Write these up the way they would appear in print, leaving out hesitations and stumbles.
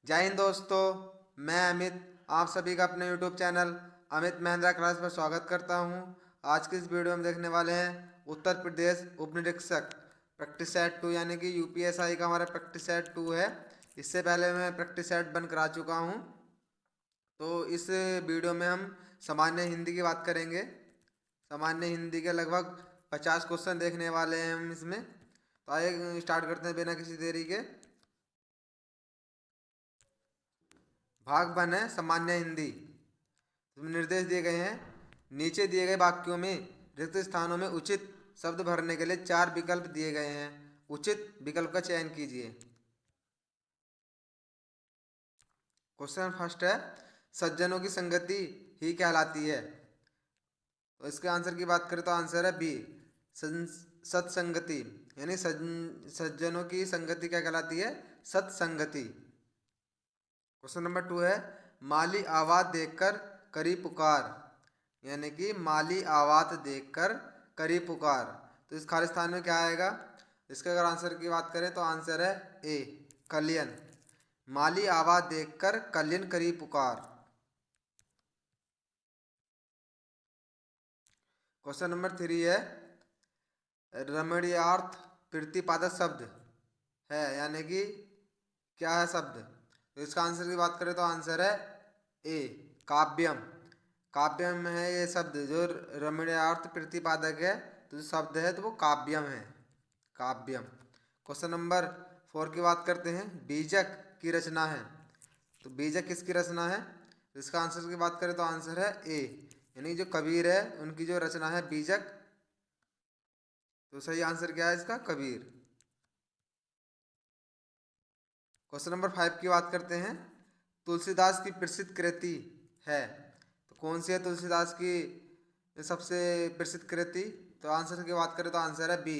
जय हिंद दोस्तों। मैं अमित आप सभी का अपने YouTube channel Amit Mahindra class पर स्वागत करता हूं। आज की इस वीडियो में देखने वाले हैं उत्तर प्रदेश उप निरीक्षक प्रैक्टिस सेट 2 यानी कि यूपीएसआई का हमारा प्रैक्टिस सेट 2 है। इससे पहले मैं प्रैक्टिस सेट 1 करा चुका हूं। तो इस वीडियो में हम सामान्य हिंदी की बात करेंगे। सामान्य हिंदी के लगभग 50 क्वेश्चन देखने वाले हैं हम इसमें। तो आइए स्टार्ट करते हैं बिना किसी देरी के। भाग 1 है सामान्य हिंदी। इसमें निर्देश दिए गए हैं। नीचे दिए गए वाक्यों में रिक्त स्थानों में उचित शब्द भरने के लिए 4 विकल्प दिए गए हैं। उचित विकल्प का चयन कीजिए। क्वेश्चन फर्स्ट है, सज्जनों की संगति ही कहलाती है। तो इसके आंसर की बात करें तो आंसर है बी, सत्संगति। यानी सज्जनों की संगति क्या कहलाती है? सत्संगति। क्वेश्चन नंबर 2 है, माली आवाज देखकर करी पुकार। यानी कि माली आवाज देखकर करी पुकार। तो इस खाली स्थान में क्या आएगा? इसके अगर आंसर की बात करें तो आंसर है ए, कलियन। माली आवाज देखकर कलियन करी पुकार। क्वेश्चन नंबर 3 है, रमणीयार्थ प्रतिपादक शब्द है। यानी कि क्या है शब्द? तो इसका आंसर की बात करें तो आंसर है ए, काव्यम। काव्यम है ये शब्द जो रमणीयार्थ प्रतिपादक है। तो जो शब्द है तो वो काव्यम है, काव्यम। क्वेश्चन नंबर 4 की बात करते हैं, बीजक की रचना है। तो बीजक किसकी रचना है? तो इसका आंसर की बात करें तो आंसर है ए, यानी जो कबीर है उनकी जो रचना है बीजक। तो सही आंसर क्या है इसका? कबीर। क्वेश्चन नंबर 5 की बात करते हैं, तुलसीदास की प्रसिद्ध कृति है। तो कौन सी है तुलसीदास की सबसे प्रसिद्ध कृति? तो आंसर की बात करें तो आंसर है बी,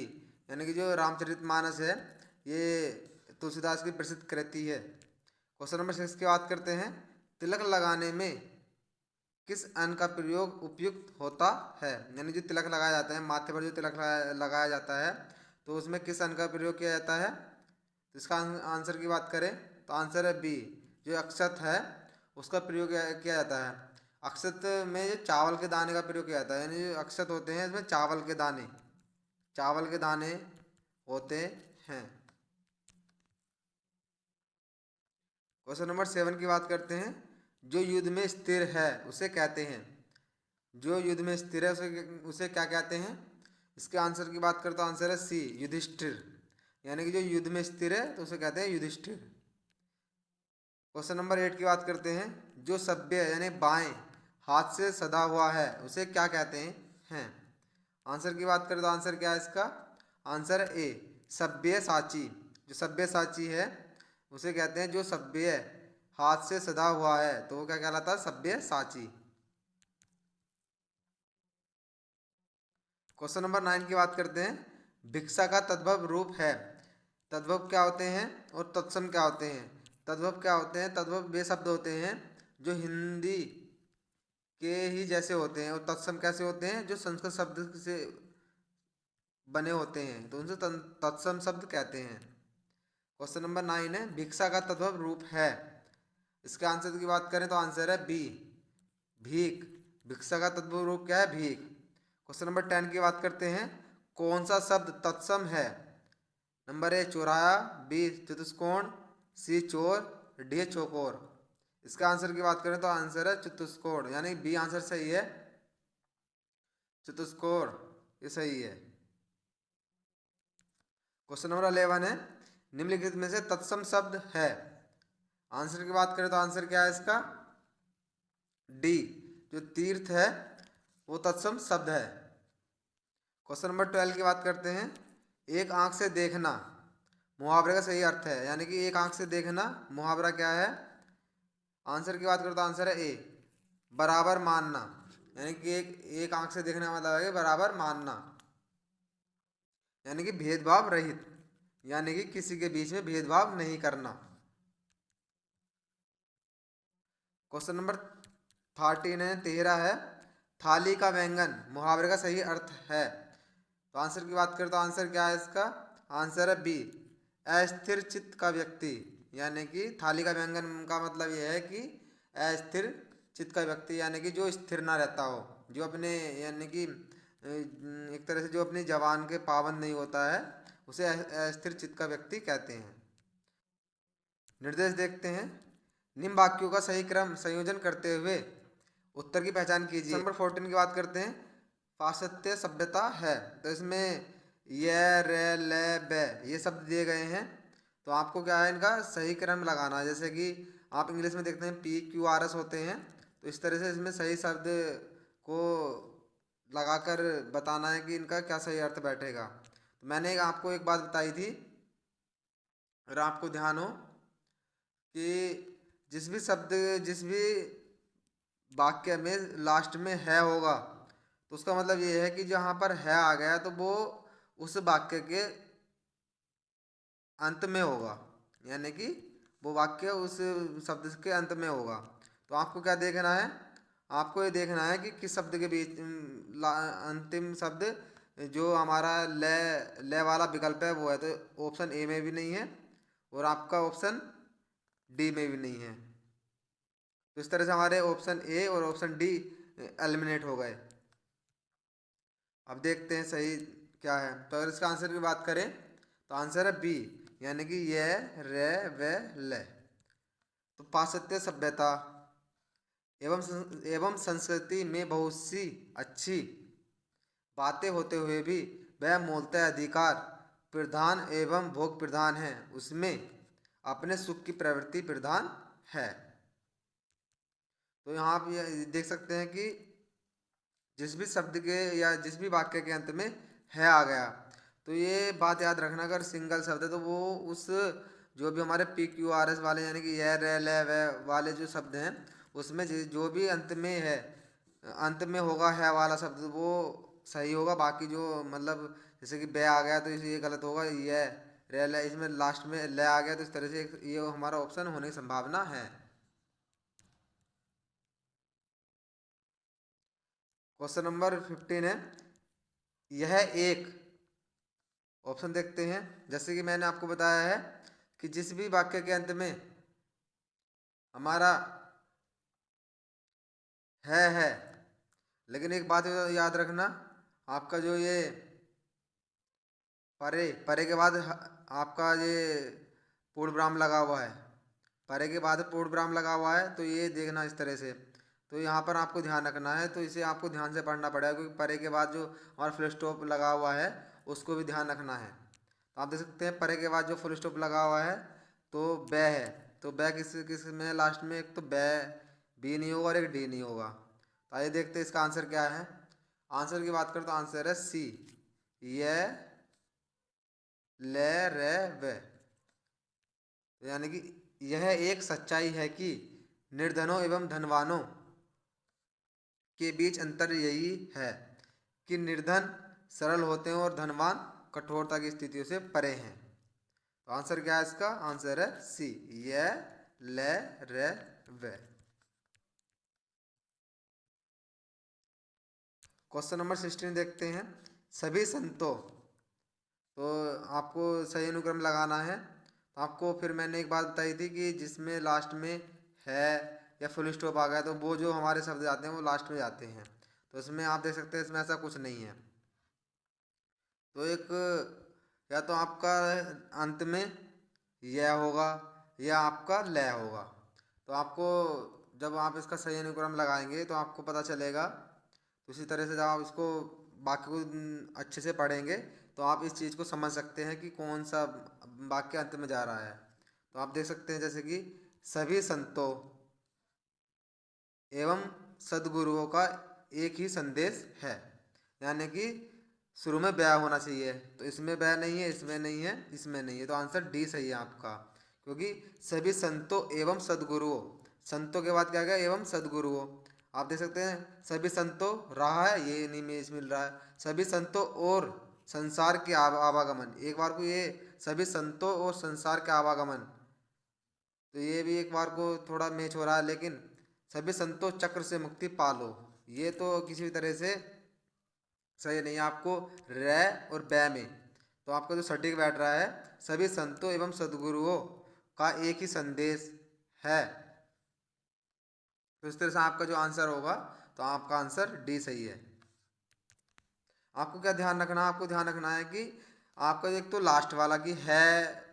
यानी कि जो रामचरितमानस है ये तुलसीदास की प्रसिद्ध कृति है। क्वेश्चन नंबर 6 की बात करते हैं, तिलक लगाने में किस अन्न का प्रयोग उपयुक्त होता है? यानी जो तिलक लगाया जाता है, माथे पर जो तिलक लगाया जाता है, तो उसमें किस अन्न का प्रयोग किया जाता है? तो इसका आंसर की बात करें तो आंसर है बी, जो अक्षत है उसका प्रयोग किया जाता है। अक्षत में जो चावल के दाने का प्रयोग किया जाता है, यानी जो अक्षत होते हैं इसमें चावल के दाने, चावल के दाने होते हैं। क्वेश्चन नंबर 7 की बात करते हैं, जो युद्ध में स्थिर है उसे कहते हैं। जो युद्ध में स्थिर है उसे उसे क्या कहते हैं? इसके आंसर की बात करें तो आंसर है सी, युधिष्ठिर। यानी कि जो युद्ध में स्थिर है तो उसे कहते हैं युधिष्ठिर। क्वेश्चन नंबर 8 की बात करते हैं, जो सभ्य यानी बाएं हाथ से सदा हुआ है उसे क्या कहते हैं? आंसर की बात करें तो आंसर क्या है इसका? आंसर ए, सभ्य साची। जो सभ्य साची है उसे कहते हैं जो सभ्य हाथ से सदा हुआ है, तो वो क्या कहलाता है? सभ्य साची। क्वेश्चन नंबर 9 की बात करते हैं, भिक्षा का तद्भव रूप है। तद्भव क्या होते हैं और तत्सम क्या होते हैं? तद्भव क्या होते हैं? तद्भव वे शब्द होते हैं जो हिंदी के ही जैसे होते हैं, और तत्सम कैसे होते हैं? जो संस्कृत शब्द से बने होते हैं, तो उनसे तत्सम शब्द कहते हैं। क्वेश्चन नंबर 9 है, भिक्षा का तद्भव रूप है। इसके आंसर की बात करें तो आंसर है बी, भीख। भिक्षा का तद्भव रूप क्या है? भीख। क्वेश्चन नंबर 10 की बात करते हैं, कौन सा शब्द तत्सम है? Number A, चौराया। बी, चतुष्कोण। सी, चोर। डी, चौकोर। इसका आंसर की बात करें तो आंसर है चतुष्कोण, यानी बी आंसर सही है, चतुष्कोण ये सही है। क्वेश्चन नंबर 11 है, निम्नलिखित में से तत्सम शब्द है। आंसर की बात करें तो आंसर क्या है इसका? डी, जो तीर्थ है वो तत्सम शब्द है। क्वेश्चन नंबर 12 की बात करते हैं, एक आंख से देखना मुहावरे का सही अर्थ है। यानी कि एक आंख से देखना मुहावरा क्या है? आंसर की बात करें तो आंसर है ए, बराबर मानना। यानी कि एक आंख से देखने का मतलब है बराबर मानना, यानी कि भेदभाव रहित, यानी कि किसी के बीच में भेदभाव नहीं करना। क्वेश्चन नंबर 13 है, थाली का व्यंजन मुहावरे का सही अर्थ है। तो आंसर की बात करें तो आंसर क्या है इसका? आंसर है बी, अस्थिर चित्त का व्यक्ति। यानी कि थाली का व्यंजन का मतलब यह है कि अस्थिर चित्त का व्यक्ति, यानी कि जो स्थिर ना रहता हो, जो अपने यानी कि एक तरह से जो अपनी जबान के पाबंद नहीं होता है, उसे अस्थिर चित्त का व्यक्ति कहते हैं। निर्देश देखते हैं। निम्न वाक्यों का सही क्रम संयोजन करते हुए उत्तर की पहचान कीजिए। नंबर 14 की बात करते हैं। पाश्चात्य सभ्यता है, तो इसमें य रे ले बे ये शब्द दिए गए हैं, तो आपको क्या है इनका सही क्रम लगाना है। जैसे कि आप इंग्लिश में देखते हैं PQRS होते हैं, तो इस तरह से इसमें सही शब्द को लगाकर बताना है कि इनका क्या सही अर्थ बैठेगा। तो मैंने आपको एक बात बताई थी, और आपको ध्यान हो कि जिस भी वाक्य में लास्ट में है होगा, तो उसका मतलब ये है कि जहाँ पर है आ गया तो वो उस वाक्य के अंत में होगा, यानी कि वो वाक्य उस शब्द के अंत में होगा। तो आपको क्या देखना है, आपको ये देखना है कि किस शब्द के बीच अंतिम शब्द जो हमारा ले ले वाला विकल्प है वो है, तो ऑप्शन ए में भी नहीं है और आपका ऑप्शन डी में भी नहीं है। तो इस तरह से हमारे ऑप्शन ए और ऑप्शन डी एलिमिनेट हो गए। अब देखते हैं सही क्या है। तो अगर इसका आंसर की बात करें तो आंसर है बी, यानी कि ये रे वे ले। तो पाश्चात्य सभ्यता एवं संस्कृति में बहुत सी अच्छी बातें होते हुए भी वह मूलतः अधिकार प्रधान एवं भोग प्रधान है, उसमें अपने सुख की प्रवृत्ति प्रधान है। तो यहाँ आप ये देख सकते हैं कि जिस भी शब्द के या जिस भी वाक्य के अंत में है आ गया, तो ये बात याद रखना, अगर सिंगल शब्द है तो वो उस जो भी हमारे PQRS वाले यानी कि ये रे ले वे वाले जो शब्द हैं उसमें जो भी अंत में है, अंत में होगा है वाला शब्द वो सही होगा। बाकी जो मतलब जैसे कि बे आ गया तो ये गलत होगा, ये रे ले इसमें लास्ट में ले आ गया, तो इस तरह से ये हमारा ऑप्शन होने की संभावना है। क्वेश्चन नंबर 15 है, यह एक ऑप्शन देखते हैं। जैसे कि मैंने आपको बताया है कि जिस भी वाक्य के अंत में हमारा है, लेकिन एक बात याद रखना, आपका जो ये परे परे के बाद आपका ये पूर्ण विराम लगा हुआ है, परे के बाद पूर्ण विराम लगा हुआ है, तो ये देखना इस तरह से। तो यहाँ पर आपको ध्यान रखना है, तो इसे आपको ध्यान से पढ़ना पड़ेगा, क्योंकि परे के बाद जो हमारा फुल स्टॉप लगा हुआ है उसको भी ध्यान रखना है। तो आप देख सकते हैं परे के बाद जो फुल स्टॉप लगा हुआ है तो बै है, तो बै किस किस में लास्ट में, एक तो बै बी नहीं होगा और एक डी नहीं होगा। तो आइए देखते हैं इसका आंसर क्या है। आंसर की बात करें तो आंसर है सी, ये ले रे वे। यानी कि यह एक सच्चाई है कि निर्धनों एवं धनवानों के बीच अंतर यही है कि निर्धन सरल होते हैं और धनवान कठोरता की स्थितियों से परे हैं। तो आंसर क्या है इसका, आंसर है सी, ये ले रे वे। क्वेश्चन नंबर 16 देखते हैं। सभी संतों, तो आपको सही अनुक्रम लगाना है। तो आपको फिर मैंने एक बात बताई थी कि जिसमें लास्ट में है या फुल स्टॉप आ गया तो वो जो हमारे शब्द जाते हैं वो लास्ट में जाते हैं। तो इसमें आप देख सकते हैं इसमें ऐसा कुछ नहीं है। तो एक या तो आपका अंत में यह होगा या आपका लय होगा। तो आपको जब आप इसका सही अनुक्रम लगाएंगे तो आपको पता चलेगा। तो इसी तरह से जब आप इसको वाक्य को अच्छे से पढ़ेंगे तो आप इस चीज़ को समझ सकते हैं कि कौन सा वाक्य अंत में जा रहा है। तो आप देख सकते हैं जैसे कि सभी संतों एवं सद्गुरुओं का एक ही संदेश है, यानी कि शुरू में ब्याह होना चाहिए, तो इसमें ब्याह नहीं है, इसमें नहीं है, इसमें नहीं है, तो आंसर डी सही है आपका। क्योंकि सभी संतों एवं सद्गुरुओं, संतों के बाद क्या गया एवं सद्गुरुओं। आप देख सकते हैं सभी संतों रहा है, ये नहीं मिल रहा है। सभी संतों और संसार के आवागमन, एक बार को ये सभी संतों और संसार के आवागमन, तो ये भी एक बार को थोड़ा मैच हो रहा है, लेकिन सभी संतों चक्र से मुक्ति पालो, ये तो किसी भी तरह से सही नहीं है। आपको रै और बै में तो आपका जो सटीक बैठ रहा है, सभी संतों एवं सद्गुरुओं का एक ही संदेश है। तो इस तरह से आपका जो आंसर होगा, तो आपका आंसर डी सही है। आपको क्या ध्यान रखना है, आपको ध्यान रखना है कि आपका एक तो लास्ट वाला कि है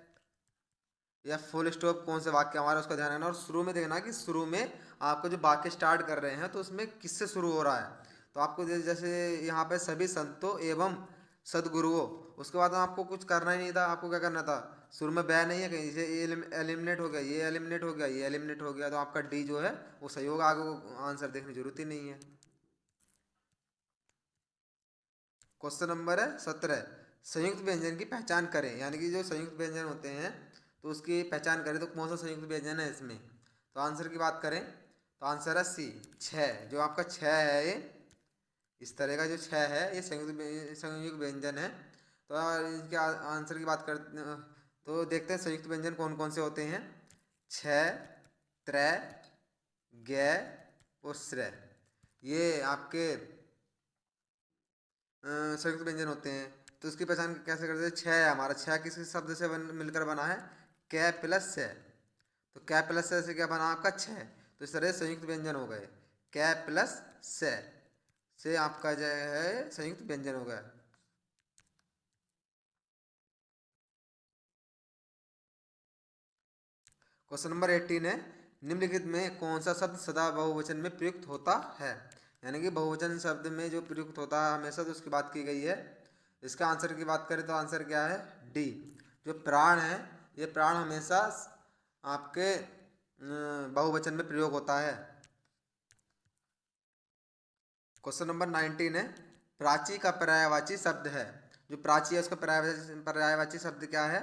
या फुल स्टॉप कौन से वाक्य हमारा, उसका ध्यान रखना। और शुरू में देखना कि शुरू में आपको जो वाक्य स्टार्ट कर रहे हैं तो उसमें किससे शुरू हो रहा है। तो आपको जैसे यहाँ पे सभी संतों एवं सदगुरुओं, उसके बाद आपको कुछ करना ही नहीं था। आपको क्या करना था, शुरू में वह नहीं है कहीं से, ये एलिमिनेट हो गया, ये एलिमिनेट हो गया, ये एलिमिनेट हो गया, तो आपका डी जो है वो सही होगा। आगे को आंसर देखने की जरूरत ही नहीं है। क्वेश्चन नंबर है 17, संयुक्त व्यंजन की पहचान करें। यानी कि जो संयुक्त व्यंजन होते हैं तो उसकी पहचान करें, तो कौन सा संयुक्त व्यंजन है इसमें। तो आंसर की बात करें तो आंसर है सी, छः। जो आपका छः है, ये इस तरह का जो छः है ये संयुक्त व्यंजन है। तो इसके आंसर की बात कर, तो देखते हैं संयुक्त व्यंजन कौन कौन से होते हैं। छः, त्रय, ज्ञ और श्रय, ये आपके संयुक्त व्यंजन होते हैं। तो इसकी पहचान कैसे करते हैं। छः है हमारा, छः किस शब्द से मिलकर बना है, कै प्लस से। तो कै प्लस से क्या बना आपका छः। तो इस तरह संयुक्त व्यंजन हो गए, कै प्लस से आपका जो है संयुक्त व्यंजन हो गया। क्वेश्चन नंबर 18 है, निम्नलिखित में कौन सा शब्द सदा बहुवचन में प्रयुक्त होता है। यानी कि बहुवचन शब्द में जो प्रयुक्त होता है हमेशा, तो उसकी बात की गई है। इसका आंसर की बात करें तो आंसर क्या है, डी। जो प्राण है, ये प्राण हमेशा आपके बहुवचन में प्रयोग होता है। क्वेश्चन नंबर 19 है, प्राची का पर्यायवाची शब्द है। जो प्राची है उसका पर्यायवाची शब्द क्या है।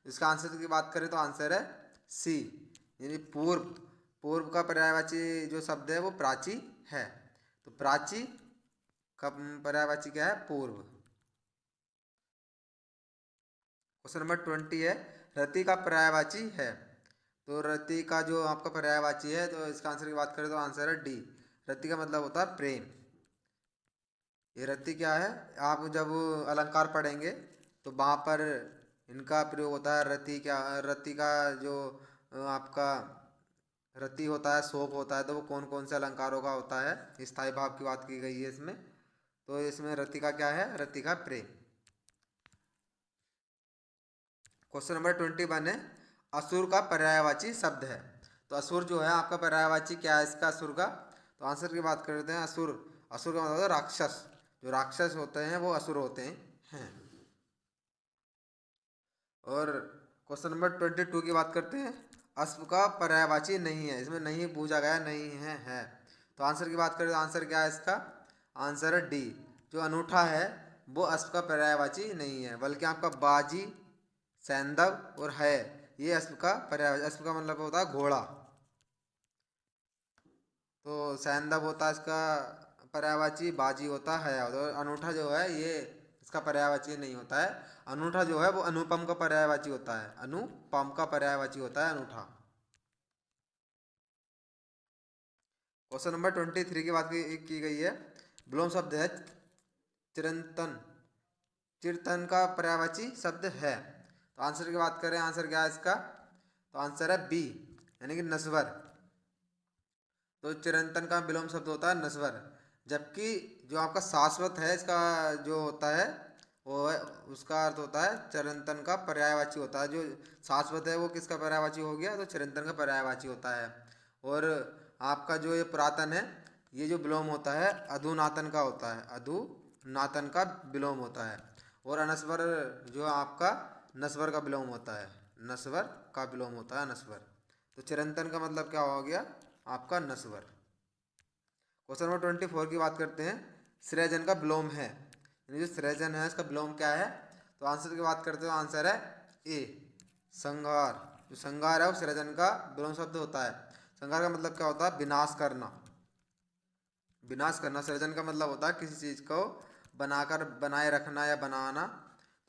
इसका आंसर की बात करें तो आंसर है सी, यानी पूर्व। पूर्व का पर्यायवाची जो शब्द है वो प्राची है। तो प्राची का पर्यायवाची क्या है, पूर्व। क्वेश्चन नंबर 20 है, रति का पर्यायवाची है। तो रति का जो आपका पर्यायवाची है, तो इसका आंसर की बात करें तो आंसर है डी। रति का मतलब होता है प्रेम। ये रति क्या है, आप जब अलंकार पढ़ेंगे तो वहाँ पर इनका प्रयोग होता है। रति क्या, रति का जो आपका रति होता है, शोक होता है, तो वो कौन कौन से अलंकारों का होता है। स्थायी भाव की बात की गई है इसमें। तो इसमें रति का क्या है, रति का प्रेम। क्वेश्चन नंबर 21 है, असुर का पर्यायवाची शब्द है। तो असुर जो है आपका पर्यायवाची क्या है इसका, असुर का। तो आंसर की बात करते हैं, असुर, असुर का मतलब है राक्षस। जो राक्षस होते हैं वो असुर होते हैं। और क्वेश्चन नंबर 22 की बात करते हैं, अश्व का पर्यायवाची नहीं है। इसमें नहीं पूछा गया, नहीं है। तो आंसर की बात करें तो आंसर क्या है इसका, आंसर है डी। जो अनूठा है वो अश्व का पर्यायवाची नहीं है, बल्कि आपका बाजी, सैंधव और है, ये अश्व का पर्यायवाची। अश्व का मतलब होता है घोड़ा। तो सैंधव होता है इसका पर्यायवाची, बाजी होता है, और अनूठा जो है ये इसका पर्यायवाची नहीं होता है। अनूठा जो है वो अनुपम का पर्यायवाची होता है, अनुपम का पर्यायवाची होता है अनूठा। क्वेश्चन नंबर 23 की बात की गई है, विलोम शब्द है चिरंतन। चिरतन का पर्यायवाची शब्द है। तो आंसर की बात करें, आंसर क्या है इसका, तो आंसर है बी, यानी कि नस्वर। तो चिरंतन का विलोम शब्द होता है नस्वर। जबकि जो आपका शाश्वत है, इसका जो होता है वो है, उसका अर्थ होता है चिरंतन का पर्यायवाची होता है। जो शाश्वत है वो किसका पर्यायवाची हो गया, तो चिरंतन का पर्यायवाची होता है। और आपका जो ये पुरातन है, ये जो विलोम होता है अधुनातन का होता है, अधुनातन का विलोम होता है। और अनस्वर जो आपका नस्वर का विलोम होता है, नस्वर का विलोम होता है, नस्वर। तो चिरंतन का मतलब क्या हो गया आपका नस्वर। क्वेश्चन नंबर 24 की बात करते हैं, सृजन का विलोम है। यानी जो सृजन है इसका विलोम क्या है। तो आंसर की बात करते हो, आंसर है ए, संहार। जो संहार है वो सृजन का विलोम शब्द होता है। संहार का मतलब क्या होता है, विनाश करना। विनाश करना। सृजन का मतलब होता है किसी चीज़ को बनाकर, बनाए रखना या बनाना,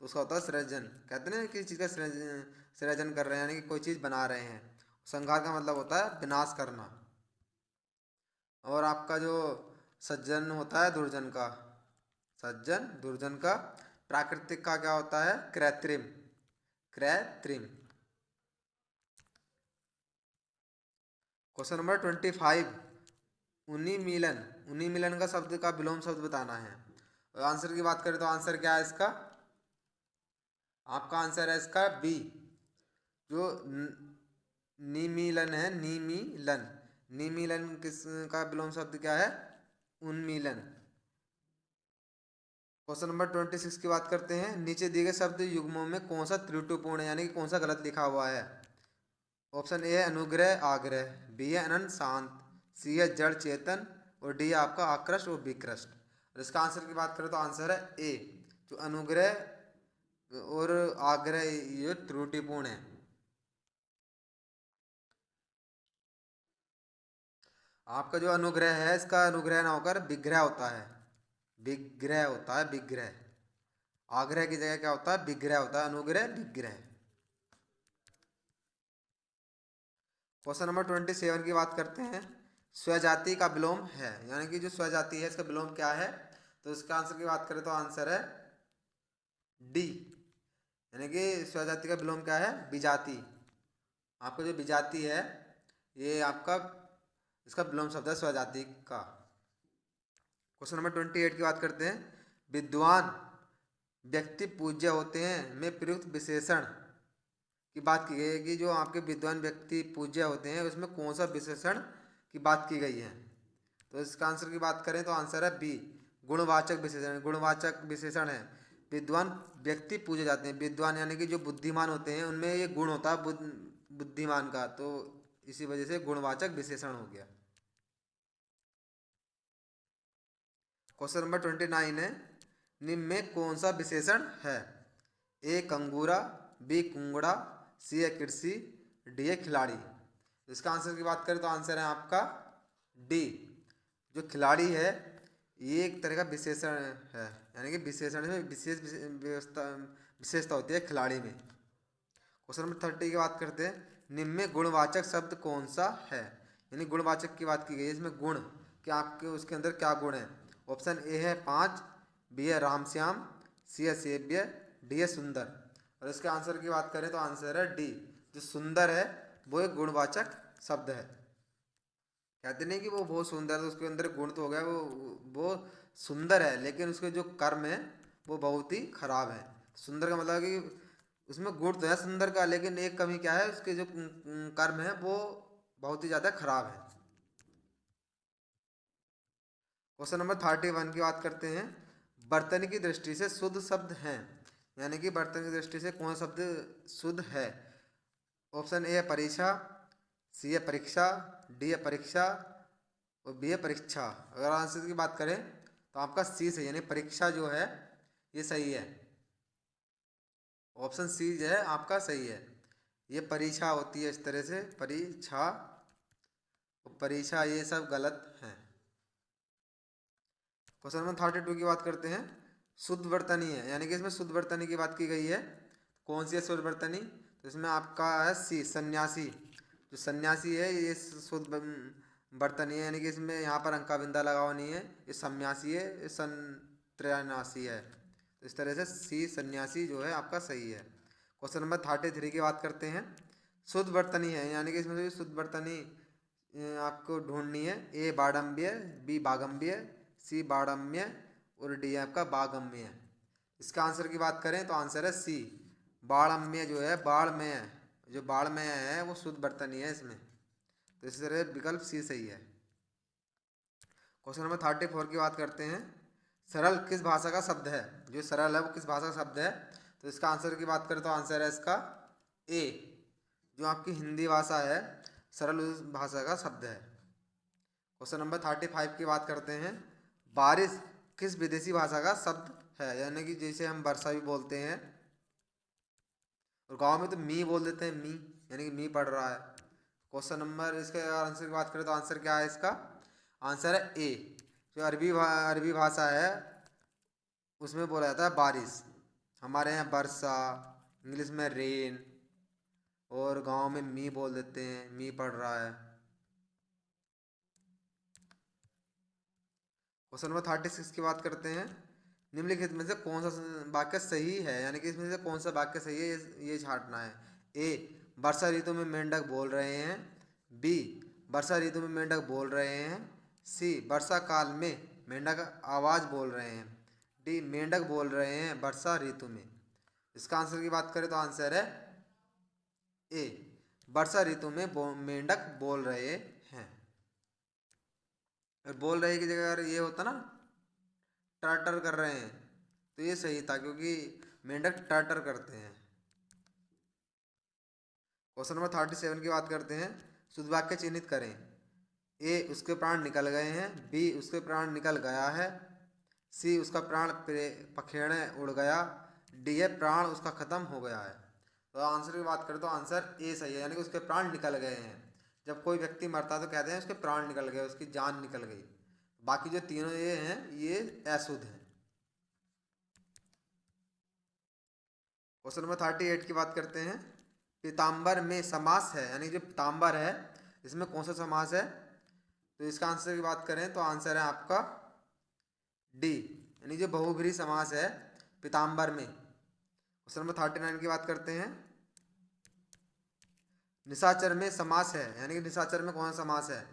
तो उसका होता है सृजन। कहते हैं ना किसी चीज़ का सृजन कर रहे हैं, यानी कि कोई चीज़ बना रहे हैं। संहार का मतलब होता है विनाश करना। और आपका जो सज्जन होता है दुर्जन का, सज्जन दुर्जन का। प्राकृतिक का क्या होता है, कृत्रिम, कृत्रिम। Question number 25, उन्नीमिलन। उन्नीमिलन का शब्द का विलोम शब्द बताना है। और आंसर की बात करें तो आंसर क्या है इसका? आपका आंसर है इसका बी, जो निमीलन है, निमीलन। निमीलन किस का विलोम शब्द क्या है? उन्मीलन। क्वेश्चन नंबर 26 की बात करते हैं। नीचे दिए गए शब्द युग्मों में कौन सा त्रुटिपूर्ण है, यानी कि कौन सा गलत लिखा हुआ है? ऑप्शन ए है अनुग्रह आग्रह, बी है अनंत शांत, सी है जड़ चेतन, और डी है आपका आकृष्ट और विकृष्ट। और इसका आंसर की बात करें तो आंसर है ए, जो अनुग्रह और आग्रह ये त्रुटिपूर्ण है। आपका जो अनुग्रह है, इसका अनुग्रह ना होकर विग्रह होता है, विग्रह होता है, विग्रह। आग्रह की जगह क्या होता है? विग्रह होता है, अनुग्रह विग्रह। क्वेश्चन नंबर 27 की बात करते हैं। स्वजाति का विलोम है, यानी कि जो स्वजाति है इसका विलोम क्या है? तो इसका आंसर की बात करें तो आंसर है डी, यानी कि स्वजाति का विलोम क्या है? विजाति। आपका जो विजाति है ये आपका इसका विलोम शब्द है स्वजाति का। क्वेश्चन नंबर 28 की बात करते हैं। विद्वान व्यक्ति पूज्य होते हैं में प्रयुक्त विशेषण की बात की गई है कि जो आपके विद्वान व्यक्ति पूज्य होते हैं उसमें कौन सा विशेषण की बात की गई है? तो इसका आंसर की बात करें तो आंसर है बी, गुणवाचक विशेषण। गुणवाचक विशेषण है, विद्वान व्यक्ति पूजे जाते हैं। विद्वान यानी कि जो बुद्धिमान होते हैं उनमें ये गुण होता है बुद्धिमान का, तो इसी वजह से गुणवाचक विशेषण हो गया। क्वेश्चन नंबर 29 है। निम्न में कौन सा विशेषण है? ए कंगूरा, बी कुंगड़ा, सी है कृषि, डी है खिलाड़ी। इसका आंसर की बात करें तो आंसर है आपका डी, जो खिलाड़ी है ये एक तरह का विशेषण है, यानी कि विशेषण में विशेष विशेषता होती है खिलाड़ी में। क्वेश्चन नंबर 30 की बात करते हैं। निम्न में गुणवाचक शब्द कौन सा है, यानी गुणवाचक की बात की गई है, इसमें गुण क्या आपके उसके अंदर क्या गुण है? ऑप्शन ए है 5, बी है रामश्याम, सी है सेव्य, डी है सुंदर। और इसके आंसर की बात करें तो आंसर है डी, जो सुंदर है वो एक गुणवाचक शब्द है। कहते नहीं कि वो बहुत सुंदर है तो उसके अंदर गुण तो हो गया, वो सुंदर है लेकिन उसके जो कर्म है वो बहुत ही खराब है। सुंदर का मतलब कि उसमें गुण तो है सुंदर का, लेकिन एक कमी क्या है, उसके जो कर्म है वो बहुत ही ज़्यादा खराब है। क्वेश्चन नंबर 31 की बात करते हैं। बर्तन की दृष्टि से शुद्ध शब्द हैं, यानी कि बर्तन की दृष्टि से कौन शब्द शुद्ध है? ऑप्शन ए है परीक्षा, सी है परीक्षा, डी है परीक्षा, और बी है परीक्षा। अगर आंसर की बात करें तो आपका सी सही, यानी परीक्षा जो है ये सही है। ऑप्शन सी जो है आपका सही है। ये परीक्षा होती है इस तरह से, परीक्षा, परीक्षा ये सब गलत है। क्वेश्चन नंबर 32 की बात करते हैं। शुद्ध वर्तनी है, यानी कि इसमें शुद्ध वर्तनी की बात की गई है। कौन सी है शुद्ध वर्तनी? तो इसमें आपका है सी, सन्यासी। जो सन्यासी है ये शुद्ध वर्तनी है, यानी कि इसमें यहाँ पर अंका बिंदा लगा हुआ नहीं है, ये सन्यासी है, ये संत्रयासी है। तो इस तरह से सी सन्यासी जो है आपका सही है। क्वेश्चन नंबर 33 की बात करते हैं। शुद्ध वर्तनी है, यानी कि इसमें से शुद्ध वर्तनी आपको ढूंढनी है। ए बाडम्य, बी बागम्य, सी बाड़म्य, और डी आपका बागम्य। इसका आंसर की बात करें तो आंसर है सी, बाड़म्य जो है, बाड़मय, जो बाड़मय है वो शुद्ध वर्तनी है इसमें, तो इस तरह विकल्प सी सही है। क्वेश्चन नंबर 34 की बात करते हैं। सरल किस भाषा का शब्द है? जो सरल है वो किस भाषा का शब्द है? तो इसका आंसर की बात करें तो आंसर है इसका ए, जो आपकी हिंदी भाषा है सरल उस भाषा का शब्द है। क्वेश्चन नंबर 35 की बात करते हैं। बारिश किस विदेशी भाषा का शब्द है, यानी कि जैसे हम वर्षा भी बोलते हैं और गांव में तो मी बोल देते हैं, मी यानी कि मी पड़ रहा है। क्वेश्चन नंबर इसके आंसर की बात करें तो आंसर क्या है इसका? आंसर है ए, जो अरबी भाषा है उसमें बोला जाता है बारिश। हमारे यहाँ वर्षा, इंग्लिश में रेन, और गांव में मी बोल देते हैं, मी पड़ रहा है। क्वेश्चन नंबर 36 की बात करते हैं। निम्नलिखित में से कौन सा वाक्य सही है, यानी कि इसमें से कौन सा वाक्य सही है ये छांटना है। ए, वर्षा ऋतु में मेंढक बोल रहे हैं, बी, वर्षा ऋतु में मेंढक बोल रहे हैं। सी वर्षा काल में मेंढक आवाज बोल रहे हैं। डी मेंढक बोल रहे हैं वर्षा ऋतु में। इसका आंसर की बात करें तो आंसर है ए वर्षा ऋतु में मेंढक बोल रहे हैं। और बोल रहे की जगह अगर ये होता ना टर्टर कर रहे हैं तो ये सही था, क्योंकि मेंढक टर्टर करते हैं। क्वेश्चन नंबर 37 की बात करते हैं। शुद्ध वाक्य चिन्हित करें। ए उसके प्राण निकल गए हैं। बी उसके प्राण निकल गया है। सी उसका प्राण पखेड़े उड़ गया। डी है प्राण उसका खत्म हो गया है। तो आंसर की बात करें तो आंसर ए सही है, यानी कि उसके प्राण निकल गए हैं। जब कोई व्यक्ति मरता है तो कहते हैं उसके प्राण निकल गए, उसकी जान निकल गई। बाकी जो तीनों ये हैं ये अशुद्ध हैं। क्वेश्चन नंबर 38 की बात करते हैं। पीताम्बर में समास है, यानी जो पीताम्बर है इसमें कौन सा समास है? तो इसका आंसर की बात करें तो आंसर है आपका डी, यानी जो बहुब्रीहि समास है पीताम्बर में। क्वेश्चन नंबर 39 की बात करते हैं। निशाचर में समास है, यानी कि निशाचर में कौन सा समास है?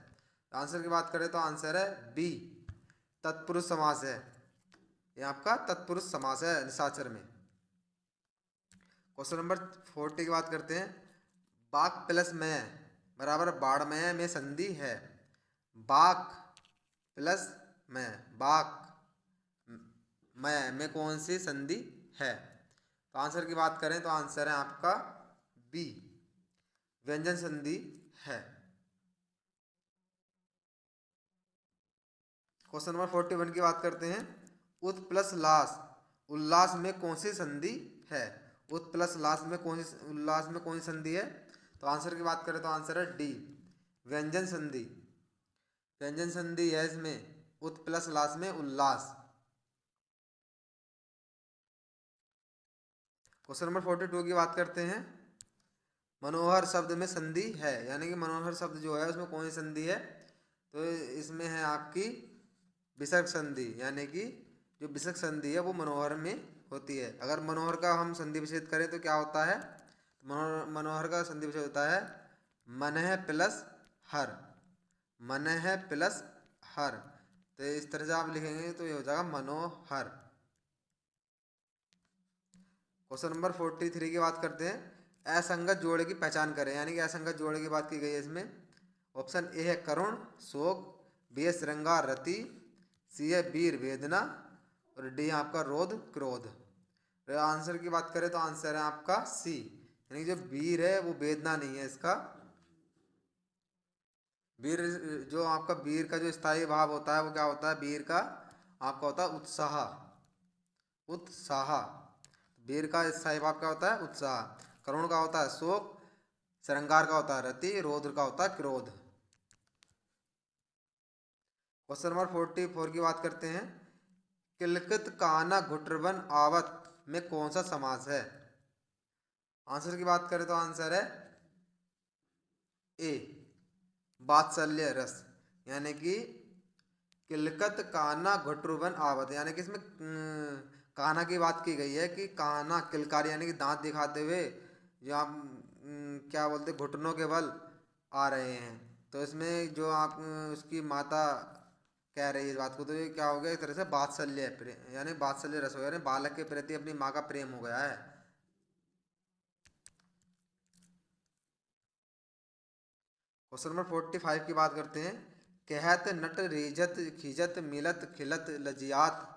आंसर की बात करें तो आंसर है बी तत्पुरुष समास है। ये आपका तत्पुरुष समास है निशाचर में। क्वेश्चन नंबर 40 की बात करते हैं। बाक प्लस में बराबर बाड़मय में संधि है। बाक प्लस में बाक में कौन सी संधि है? तो आंसर की बात करें तो आंसर है आपका बी व्यंजन संधि है। क्वेश्चन नंबर 41 की बात करते हैं। उत प्लस लास उल्लास में कौन सी संधि है? उत प्लस लास में कौन सी उल्लास में कौन सी संधि है? तो आंसर की बात करें तो आंसर है डी व्यंजन संधि। व्यंजन संधि है इसमें उत प्लस लास में उल्लास। क्वेश्चन नंबर 42 की बात करते हैं। मनोहर शब्द में संधि है, यानी कि मनोहर शब्द जो है उसमें कौन सी संधि है? तो इसमें है आपकी विसर्ग संधि, यानी कि जो विसर्ग संधि है वो मनोहर में होती है। अगर मनोहर का हम संधि विच्छेद करें तो क्या होता है? मनोहर का संधि विच्छेद होता है मनः प्लस हर। मनः प्लस हर, तो इस तरह से आप लिखेंगे तो ये हो जाएगा मनोहर। क्वेश्चन नंबर 43 की बात करते हैं। असंगत जोड़े की पहचान करें, यानी कि असंगत जोड़े की बात की गई है इसमें। ऑप्शन ए है करुण शोक, बी है श्रृंगार रति, सी है वीर वेदना और डी आपका रोध क्रोध। तो आंसर की बात करें तो आंसर है आपका सी, यानी जो वीर है वो वेदना नहीं है इसका। वीर जो आपका वीर का जो स्थायी भाव होता है वो क्या होता है? वीर का आपका होता है उत्साह। उत्साह वीर का स्थायी भाव क्या होता है? उत्साह। करुण का होता है शोक, श्रृंगार का होता है रति, रौद्र का होता है क्रोध। क्वेश्चन नंबर 44 की बात करते हैं। किलकित काना घुटरबन आवत में कौन सा समास है? आंसर की बात करें तो आंसर है ए वात्सल्य रस, यानी कि किलकत काना घुटरुबन आवत, यानी कि इसमें कान्हा की बात की गई है कि कान्हा किलकारी यानी कि दांत दिखाते हुए जो आप क्या बोलते घुटनों के बल आ रहे हैं। तो इसमें जो आप उसकी माता कह रही है इस बात को, तो ये क्या हो गया? एक तरह से वात्सल्य यानी वात्सल्य रस हो गया, यानी बालक के प्रति अपनी माँ का प्रेम हो गया है। क्वेश्चन नंबर 45 की बात करते हैं। कहत नट रीझत खीजत मिलत खिलत लजियात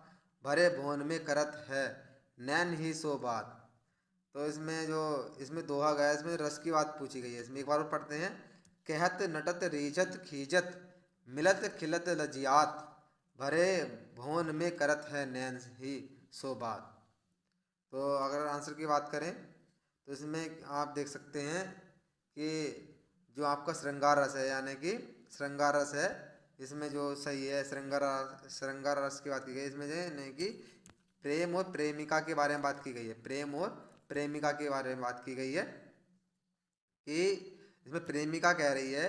भरे भुवन में करत है नैन ही सो बात। तो इसमें दोहा गया, इसमें रस की बात पूछी गई है। इसमें एक बार और पढ़ते हैं। कहत नटत रीझत खीजत मिलत खिलत लजियात भरे भुवन में करत है नैन ही सो बात। तो अगर आंसर की बात करें तो इसमें आप देख सकते हैं कि जो आपका श्रृंगार रस है, यानी कि श्रृंगार रस है इसमें जो सही है। श्रृंगार रस की बात की गई है इसमें, जो यानी कि प्रेम और प्रेमिका के बारे में बात की गई है। प्रेम और प्रेमिका के बारे में बात की गई है कि इसमें प्रेमिका कह रही है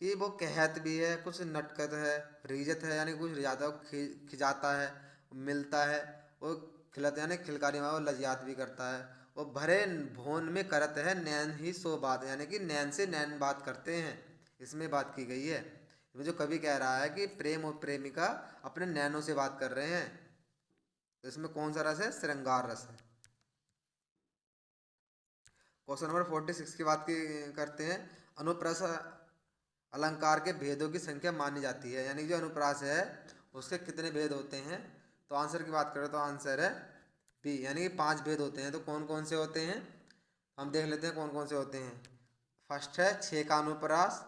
कि वो कहत भी है, कुछ नटकत है, रीजत है यानी कुछ रिझाता है, खिजाता है, मिलता है, वो खिलत यानी खिलकारी में वो लजियात भी करता है। वो भरे भोन में करत है नैन ही सो बात, यानी कि नैन से नैन बात करते हैं, इसमें बात की गई है। इसमें जो कवि कह रहा है कि प्रेम और प्रेमिका अपने नैनों से बात कर रहे हैं, तो इसमें कौन सा रस है? श्रृंगार रस है। क्वेश्चन नंबर 46 की बात करते हैं। अनुप्रास अलंकार के भेदों की संख्या मानी जाती है, यानी जो अनुप्रास है उसके कितने भेद होते हैं? तो आंसर की बात करें तो आंसर है बी, यानी कि 5 भेद होते हैं। तो कौन कौन से होते हैं हम देख लेते हैं, कौन कौन से होते हैं। फर्स्ट है 6 का अनुप्रास,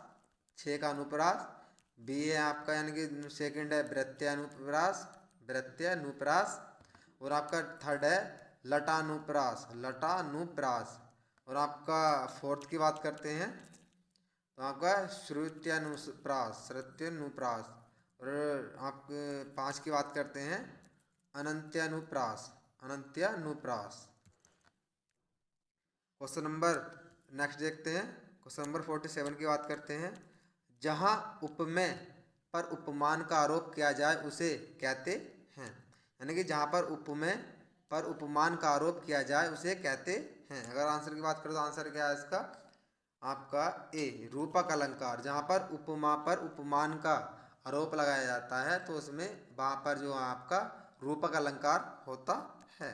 6 का अनुप्रास। बी है आपका, यानी कि सेकंड है वृत्त्यानुप्रास, वृत्त्यानुप्रास। और आपका थर्ड है लटानुप्रास, लटानुप्रास। और आपका फोर्थ की बात करते हैं तो आपका श्रुत्यानुप्रास, श्रुत्यानुप्रास। और आप 5 की बात करते हैं अनंत्यानुप्रास, अनंत्यानुप्रास। क्वेश्चन नंबर नेक्स्ट देखते हैं। क्वेश्चन नंबर 47 की बात करते हैं। जहाँ उपमेय पर उपमान का आरोप किया जाए उसे कहते हैं, यानी कि जहाँ पर उपमेय पर उपमान का आरोप किया जाए उसे कहते हैं। अगर आंसर की बात करें तो आंसर क्या है इसका? आपका ए, रूपक अलंकार। जहाँ पर उपमा पर उपमान का आरोप लगाया जाता है तो उसमें वहाँ पर जो आपका रूपक अलंकार होता है।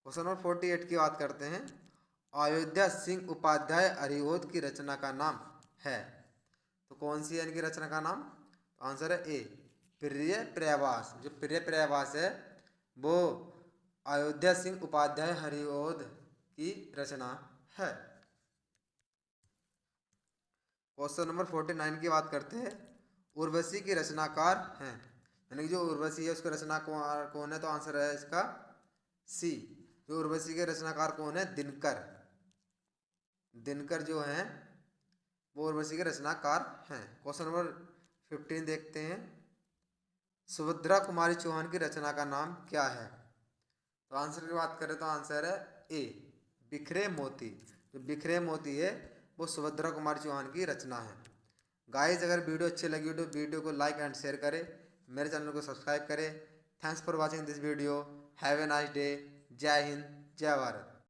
क्वेश्चन नंबर 48 की बात करते हैं। अयोध्या सिंह उपाध्याय हरिओद की रचना का नाम है, तो कौन सी है इनकी रचना का नाम? तो आंसर है ए, प्रिय प्रवास। जो प्रिय प्रवास है वो अयोध्या सिंह उपाध्याय हरिओद की रचना है। क्वेश्चन नंबर 49 की बात करते हैं। उर्वशी की रचनाकार हैं, यानी कि जो उर्वशी है उसका रचनाकार कौन है? तो आंसर है इसका सी, जो उर्वशी के रचनाकार कौन है? दिनकर। दिनकर जो हैं वो उर्वशी के रचनाकार हैं। क्वेश्चन नंबर 15 देखते हैं। सुभद्रा कुमारी चौहान की रचना का नाम क्या है? तो आंसर की बात करें तो आंसर है ए, बिखरे मोती। जो बिखरे मोती है वो सुभद्रा कुमारी चौहान की रचना है। गाइस, अगर वीडियो अच्छी लगी तो वीडियो को लाइक एंड शेयर करें, मेरे चैनल को सब्सक्राइब करें। Thanks for watching this video. Have a nice day. जय हिंद, जय भारत।